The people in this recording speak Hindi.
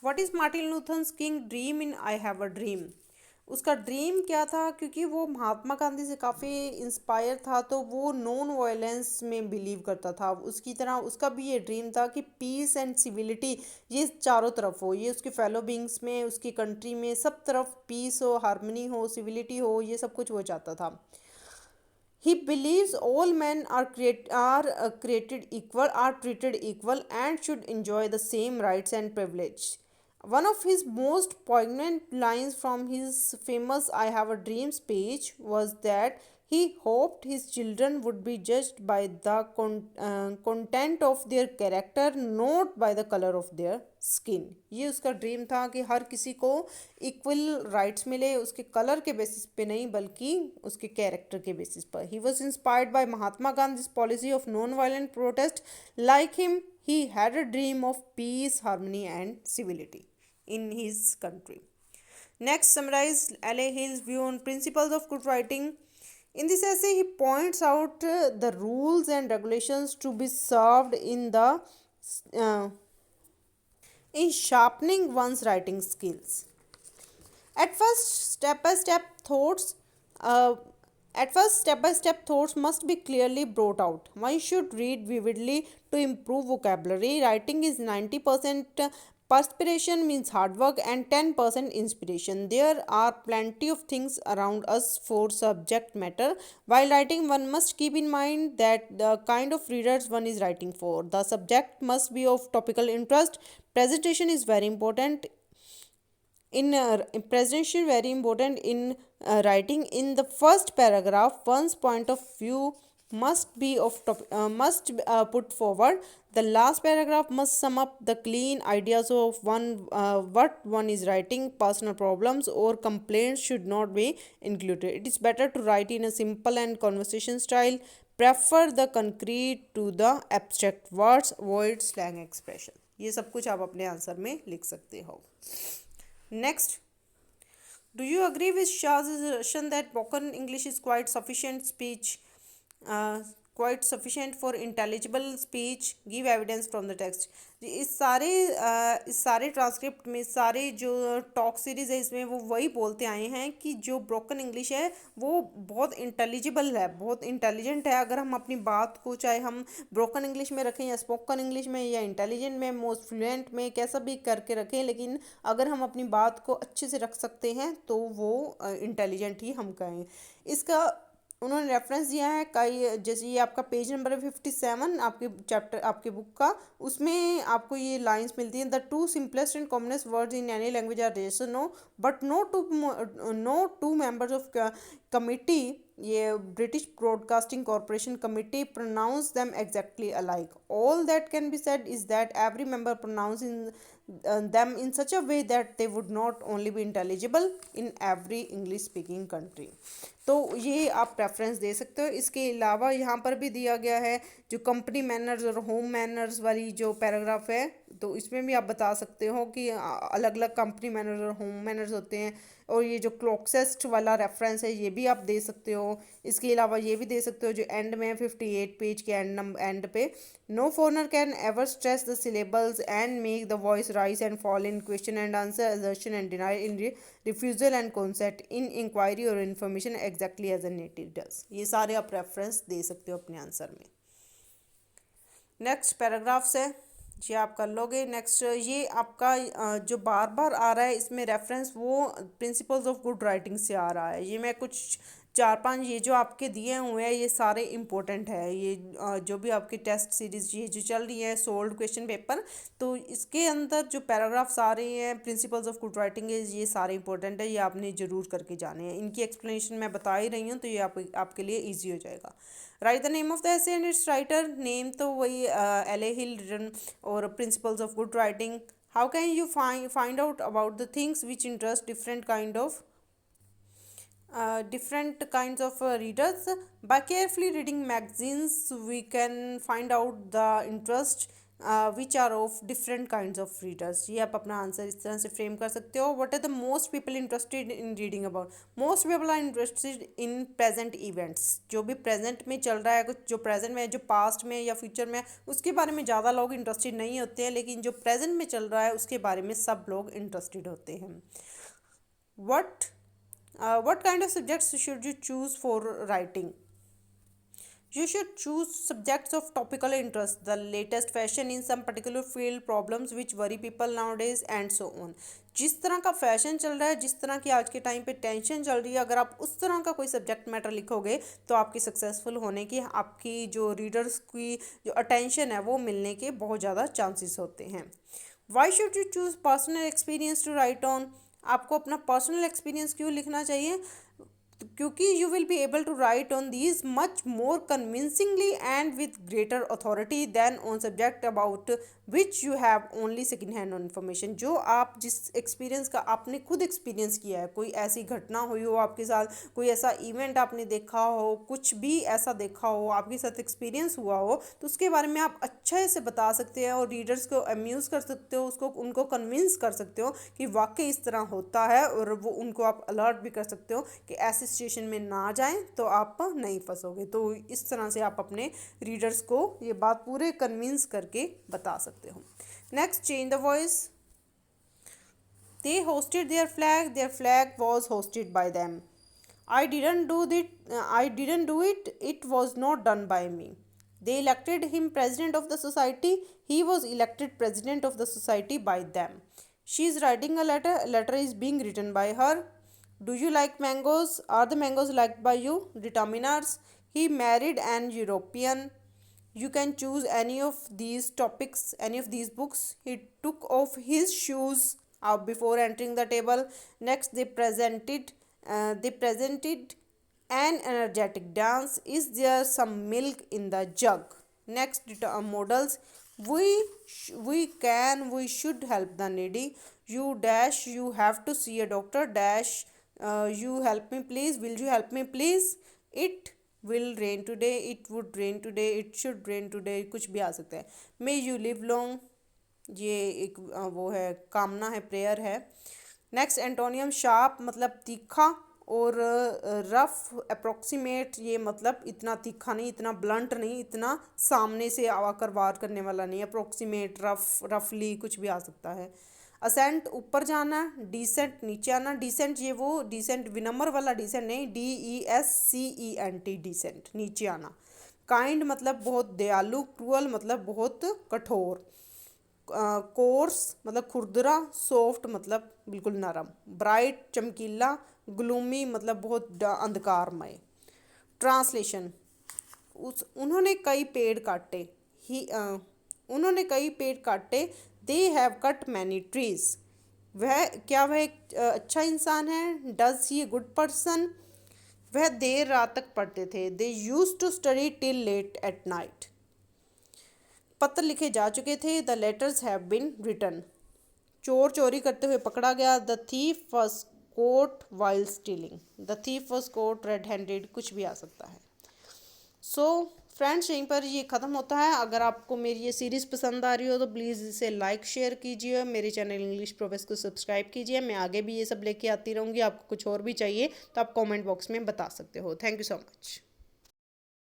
What is Martin Luther king dream in I have a dream? उसका ड्रीम क्या था? क्योंकि वो महात्मा गांधी से काफ़ी इंस्पायर था, तो वो नॉन वायलेंस में बिलीव करता था। उसकी तरह उसका भी ये ड्रीम था कि पीस एंड सिविलिटी ये चारों तरफ हो, ये उसके फेलो बींग्स में, उसकी कंट्री में, सब तरफ पीस हो, हारमनी हो, सिविलिटी हो, ये सब कुछ वो चाहता था। He believes all men are created equal, are treated equal, and should enjoy the same rights and privilege. One of his most poignant lines from his famous I Have a Dream speech was that he hoped his children would be judged by the content of their character, not by the color of their skin. ये उसका ड्रीम था कि हर किसी को इक्वल राइट्स मिले, उसके कलर के बेसिस पे नहीं बल्कि उसके कैरेक्टर के बेसिस पर। He was inspired by Mahatma Gandhi's policy of non violent protest. Like him he had a dream of peace, harmony and civility in his country. Next, summarize L.A. Hill's view on principles of good writing. In this essay, he points out the rules and regulations to be served uh, in sharpening one's writing skills. At first, uh, step by step thoughts must be clearly brought out. One should read vividly to improve vocabulary. Writing is 90% perspiration, means hard work, and 10% inspiration. There are plenty of things around us for subject matter. While writing, one must keep in mind that the kind of readers one is writing for. The subject must be of topical interest. Presentation is very important in presentation, very important in writing. In the first paragraph, one's point of view must put forward. The last paragraph must sum up the clean ideas of one, what one is writing. Personal problems or complaints should not be included. It is better to write in a simple and conversation style. Prefer the concrete to the abstract words. Avoid slang expression. ये सब कुछ आप अपने आंसर में लिख सकते हो। Next, do you agree with Shah's assertion that spoken English is quite sufficient speech, quite sufficient for intelligible speech? Give evidence from the text. इस सारे ट्रांसक्रिप्ट में, सारे जो टॉक सीरीज है इसमें वो वही बोलते आए हैं कि जो ब्रोकन इंग्लिश है वो बहुत इंटेलिजिबल है, बहुत इंटेलिजेंट है। अगर हम अपनी बात को चाहे हम ब्रोकन इंग्लिश में रखें या स्पोकन इंग्लिश में या इंटेलिजेंट में, मोस्ट फ्लुएंट में, कैसा भी करके रखें, लेकिन अगर हम अपनी बात को अच्छे से रख सकते हैं तो वो इंटेलिजेंट ही हम कहें। इसका उन्होंने रेफरेंस दिया है कई, जैसे ये आपका पेज नंबर है 57 आपके चैप्टर, आपके बुक का, उसमें आपको ये लाइंस मिलती हैं। The two simplest and commonest words in any language are yes or no, but no two members of committee, ये British Broadcasting Corporation committee, pronounce them exactly alike. All that can be said is that every member pronouncing them in such a way that they would not only be intelligible in every English speaking country. तो ये आप प्रेफरेंस दे सकते हो। इसके अलावा यहाँ पर भी दिया गया है जो कंपनी मैनर्स और होम मैनर्स वाली जो पैराग्राफ है, तो इसमें भी आप बता सकते हो कि अलग अलग कंपनी मैनर्स और होम मैनर्स होते हैं। और ये जो क्लॉकसेस्ट वाला रेफरेंस है ये भी आप दे सकते हो। इसके अलावा ये भी दे सकते हो जो एंड में 58 पेज के एंड पे, no foreigner can ever stress the syllables and make the voice rise and fall in question and answer, assertion and deny, in refusal and concept, in inquiry और information exactly as a native does. ये सारे आप रेफरेंस दे सकते हो अपने आंसर में। नेक्स्ट पैराग्राफ्स है, ये आप कर लोगे। नेक्स्ट ये आपका जो बार बार आ रहा है इसमें रेफरेंस, वो प्रिंसिपल्स ऑफ गुड राइटिंग से आ रहा है। ये मैं कुछ 4-5 ये जो आपके दिए हुए हैं ये सारे इंपॉर्टेंट है। ये जो भी आपकी टेस्ट सीरीज ये जो चल रही है सोल्ड क्वेश्चन पेपर, तो इसके अंदर जो पैराग्राफ्स आ रहे हैं प्रिंसिपल्स ऑफ गुड राइटिंग है, ये सारे इंपॉर्टेंट है, ये आपने ज़रूर करके जाने हैं। इनकी एक्सप्लेनेशन मैं बता ही रही हूँ तो ये आपके लिए ईजी हो जाएगा। Right the name of the essay and it's writer, name तो वही L.A. Hill रिटन, और principles of good writing. How can you find out about the things which interest different kinds of readers? By carefully reading magazines we can find out the interest which are of different kinds of readers. ये आप अपना आंसर इस तरह से फ्रेम कर सकते हो। What are the most people interested in reading about? Most people are interested in present events. जो भी प्रेजेंट में चल रहा है, कुछ जो प्रेजेंट में है, जो पास्ट में या फ्यूचर में है, उसके बारे में ज़्यादा लोग इंटरेस्टेड नहीं होते हैं, लेकिन जो प्रेजेंट में चल रहा है उसके बारे में सब लोग इंटरेस्टेड होते हैं। What kind of subjects should you choose for writing? You should choose subjects of topical interest, the latest fashion in some particular field, problems which worry people nowadays, and so on. जिस तरह का फैशन चल रहा है, जिस तरह की आज के टाइम पे टेंशन चल रही है, अगर आप उस तरह का कोई सब्जेक्ट मैटर लिखोगे तो आपकी सक्सेसफुल होने की, आपकी जो रीडर्स की जो अटेंशन है वो मिलने के बहुत ज़्यादा चांसेस होते हैं। Why should you choose personal experience to write on? आपको अपना पर्सनल एक्सपीरियंस क्यों लिखना चाहिए? क्योंकि you will be able to write on these much more convincingly and with greater authority than on subject about which you have only second hand information. जो आप जिस एक्सपीरियंस का आपने खुद एक्सपीरियंस किया है, कोई ऐसी घटना हुई हो आपके साथ, कोई ऐसा इवेंट आपने देखा हो, कुछ भी ऐसा देखा हो, आपके साथ एक्सपीरियंस हुआ हो, तो उसके बारे में आप अच्छे से बता सकते हैं और रीडर्स को अम्यूज़ कर सकते हो, उसको उनको कन्विंस कर सकते हो कि वाकई इस तरह होता है, और वो उनको आप अलर्ट भी कर सकते हो कि ऐसे सिचुएशन में ना जाएं तो आप नहीं फंसोगे। तो इस तरह से आप अपने रीडर्स को ये बात पूरे कन्विंस करके बता सकते हो। Next, change the voice. They hosted their flag was hosted by them. I didn't do it, it was not done by me. They elected him president of the society, he was elected president of the society by them. She is writing a letter is being written by her. Do you like mangoes? Are the mangoes liked by you? Determiners. He married an European. You can choose any of these topics, any of these books. He took off his shoes before entering the table. Next, they presented an energetic dance. Is there some milk in the jug? Next, models. We should help the needy. You dash, you have to see a doctor. Dash, you help me please. Will you help me please? It will rain today, it would rain today, it should rain today, कुछ भी आ सकता है। मे यू लिव लॉन्ग, ये एक वो है, कामना है, प्रेयर है। Next, antonym. शार्प मतलब तीखा, और रफ अप्रोक्सीमेट, ये मतलब इतना तीखा नहीं, इतना ब्लंट नहीं, इतना सामने से आकर वार करने वाला नहीं। अप्रोक्सीमेट, रफली कुछ भी आ सकता है। असेंट ऊपर जाना, डिसेंट नीचे आना। डिसेंट ये वो डिसेंट विनम्र वाला डिसेंट नहीं, DESCENT, डिसेंट नीचे आना। काइंड मतलब बहुत दयालु। क्रूअल मतलब बहुत कठोर। कोर्स मतलब खुरदरा। सॉफ्ट मतलब बिल्कुल नरम। ब्राइट चमकीला। ग्लूमी मतलब बहुत अंधकारमय। ट्रांसलेशन। उन्होंने कई पेड़ काटे। ही उन्होंने कई पेड़ काटे। They have cut many trees. वह एक अच्छा इंसान है? Does he a good person? वह देर रात तक पढ़ते थे। They use to study till late at night. पत्र लिखे जा चुके थे। The letters have been written. चोर चोरी करते हुए पकड़ा गया। The thief was caught while stealing. The thief was caught red handed, कुछ भी आ सकता है। सो फ्रेंड्स, यहीं पर ये ख़त्म होता है। अगर आपको मेरी ये सीरीज़ पसंद आ रही हो तो प्लीज़ इसे लाइक शेयर कीजिए। मेरे चैनल इंग्लिश प्रोफेस को सब्सक्राइब कीजिए। मैं आगे भी ये सब लेके आती रहूँगी। आपको कुछ और भी चाहिए तो आप कमेंट बॉक्स में बता सकते हो। Thank you so much.